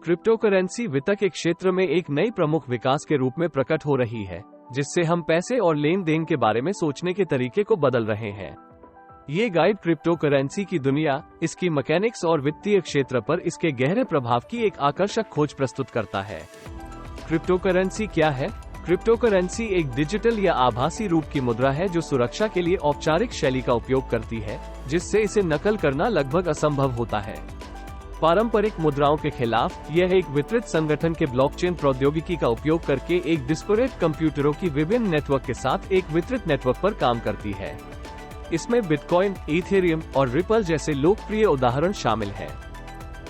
Crypto currency वित्त के क्षेत्र में एक नई प्रमुख विकास के रूप में प्रकट हो रही है, जिससे हम पैसे और लेन देन के बारे में सोचने के तरीके को बदल रहे हैं। ये गाइड क्रिप्टो करेंसी की दुनिया, इसकी मैकेनिक्स और वित्तीय क्षेत्र पर इसके गहरे प्रभाव की एक आकर्षक खोज प्रस्तुत करता है। क्रिप्टो करेंसी क्या है? क्रिप्टो करेंसी एक डिजिटल या आभासी रूप की मुद्रा है जो सुरक्षा के लिए औपचारिक शैली का उपयोग करती है, जिससे इसे नकल करना लगभग असंभव होता है। पारंपरिक मुद्राओं के खिलाफ यह एक वितरित संगठन के ब्लॉकचेन प्रौद्योगिकी का उपयोग करके एक डिस्पैरेट कंप्यूटरों की विभिन्न नेटवर्क के साथ एक वितरित नेटवर्क पर काम करती है। इसमें बिटकॉइन, इथेरियम और रिपल जैसे लोकप्रिय उदाहरण शामिल हैं।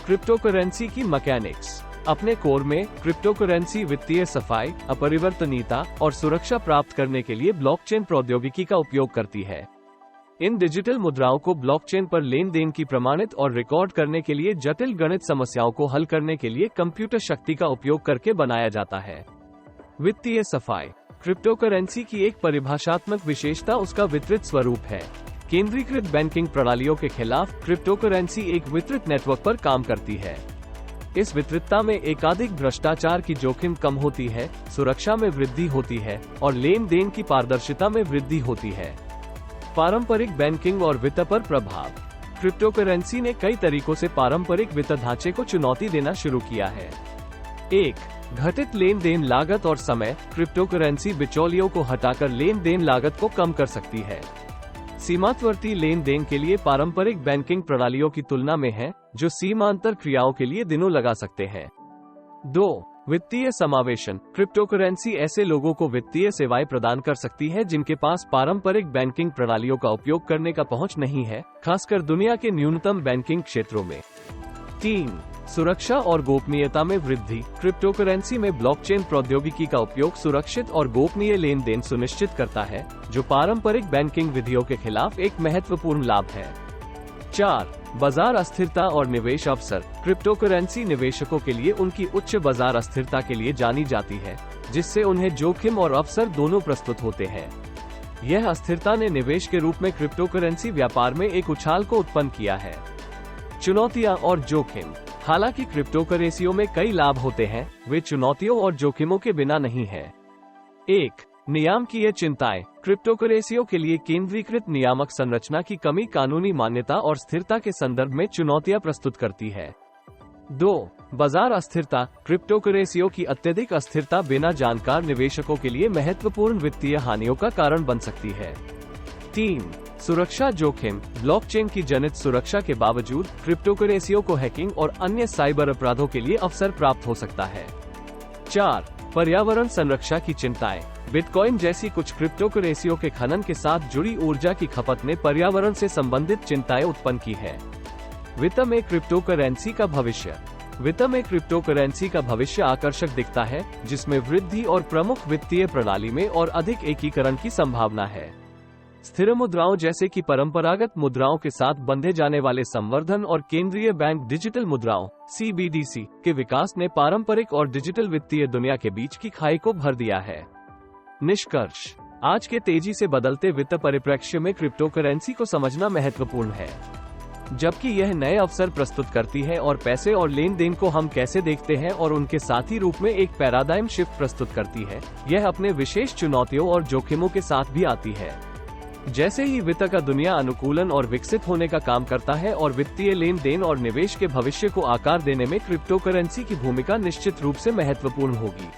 क्रिप्टो करेंसी की मैकेनिक्स। अपने कोर में क्रिप्टो करेंसी वित्तीय सफाई, अपरिवर्तनीयता और सुरक्षा प्राप्त करने के लिए ब्लॉकचेन प्रौद्योगिकी का उपयोग करती है। इन डिजिटल मुद्राओं को ब्लॉकचेन पर लेन देन की प्रमाणित और रिकॉर्ड करने के लिए जटिल गणित समस्याओं को हल करने के लिए कंप्यूटर शक्ति का उपयोग करके बनाया जाता है। वित्तीय सफाई। क्रिप्टो करेंसी की एक परिभाषात्मक विशेषता उसका वितरित स्वरूप है। केंद्रीकृत बैंकिंग प्रणालियों के खिलाफ क्रिप्टो करेंसी एक वितरित नेटवर्क पर काम करती है। इस वितरितता में एकाधिक भ्रष्टाचार की जोखिम कम होती है, सुरक्षा में वृद्धि होती है और लेन देन की पारदर्शिता में वृद्धि होती है। पारंपरिक बैंकिंग और वित्त पर प्रभाव। क्रिप्टो करेंसी ने कई तरीकों से पारंपरिक वित्त ढांचे को चुनौती देना शुरू किया है। 1. घटित लेन देन लागत और समय। क्रिप्टो करेंसी बिचौलियों को हटाकर लेन देन लागत को कम कर सकती है। सीमांतवर्ती लेन देन के लिए पारंपरिक बैंकिंग प्रणालियों की तुलना में है, जो सीमांतर क्रियाओं के लिए दिनों लगा सकते हैं। 2. वित्तीय समावेशन। क्रिप्टो करेंसी ऐसे लोगों को वित्तीय सेवाएं प्रदान कर सकती है जिनके पास पारंपरिक बैंकिंग प्रणालियों का उपयोग करने का पहुंच नहीं है, खासकर दुनिया के न्यूनतम बैंकिंग क्षेत्रों में। 3. सुरक्षा और गोपनीयता में वृद्धि। क्रिप्टो करेंसी में ब्लॉकचेन प्रौद्योगिकी का उपयोग सुरक्षित और गोपनीय लेन देन सुनिश्चित करता है, जो पारंपरिक बैंकिंग विधियों के खिलाफ एक महत्वपूर्ण लाभ है। 4. बाजार अस्थिरता और निवेश अवसर। क्रिप्टो करेंसी निवेशकों के लिए उनकी उच्च बाजार अस्थिरता के लिए जानी जाती है, जिससे उन्हें जोखिम और अवसर दोनों प्रस्तुत होते हैं। यह अस्थिरता ने निवेश के रूप में क्रिप्टो करेंसी व्यापार में एक उछाल को उत्पन्न किया है। चुनौतियां और जोखिम। हालांकि क्रिप्टो करेंसियों में कई लाभ होते हैं, वे चुनौतियों और जोखिमों के बिना नहीं है। 1. नियामकीय चिंताएं। क्रिप्टो करेंसियों के लिए केंद्रीकृत नियामक संरचना की कमी कानूनी मान्यता और स्थिरता के संदर्भ में चुनौतियां प्रस्तुत करती है। 2. बाजार अस्थिरता। क्रिप्टो करेंसियों की अत्यधिक अस्थिरता बिना जानकार निवेशकों के लिए महत्वपूर्ण वित्तीय हानियों का कारण बन सकती है। 3. सुरक्षा जोखिम। ब्लॉकचेन की जनित सुरक्षा के बावजूद क्रिप्टो करेंसियों को हैकिंग और अन्य साइबर अपराधों के लिए अवसर प्राप्त हो सकता है। 4. पर्यावरण संरक्षा की चिंताएं। बिटकॉइन जैसी कुछ क्रिप्टो करेंसियों के खनन के साथ जुड़ी ऊर्जा की खपत ने पर्यावरण से संबंधित चिंताएं उत्पन्न की है। वित्त में क्रिप्टो करेंसी का भविष्य। वित्त में क्रिप्टो करेंसी का भविष्य आकर्षक दिखता है, जिसमें वृद्धि और प्रमुख वित्तीय प्रणाली में और अधिक एकीकरण की संभावना है। स्थिर मुद्राओं जैसे कि परंपरागत मुद्राओं के साथ बंधे जाने वाले संवर्धन और केंद्रीय बैंक डिजिटल मुद्राओं (CBDC) के विकास ने पारंपरिक और डिजिटल वित्तीय दुनिया के बीच की खाई को भर दिया है। निष्कर्ष। आज के तेजी से बदलते वित्त परिप्रेक्ष्य में क्रिप्टो करेंसी को समझना महत्वपूर्ण है। जबकि यह नए अवसर प्रस्तुत करती है और पैसे और लेन देन को हम कैसे देखते हैं और उनके साथी रूप में एक पैराडाइम शिफ्ट प्रस्तुत करती है, यह अपने विशेष चुनौतियों और जोखिमों के साथ भी आती है। जैसे ही वित्त का दुनिया अनुकूलन और विकसित होने का काम करता है और वित्तीय लेन देन और निवेश के भविष्य को आकार देने में क्रिप्टो करेंसी की भूमिका निश्चित रूप से महत्वपूर्ण होगी।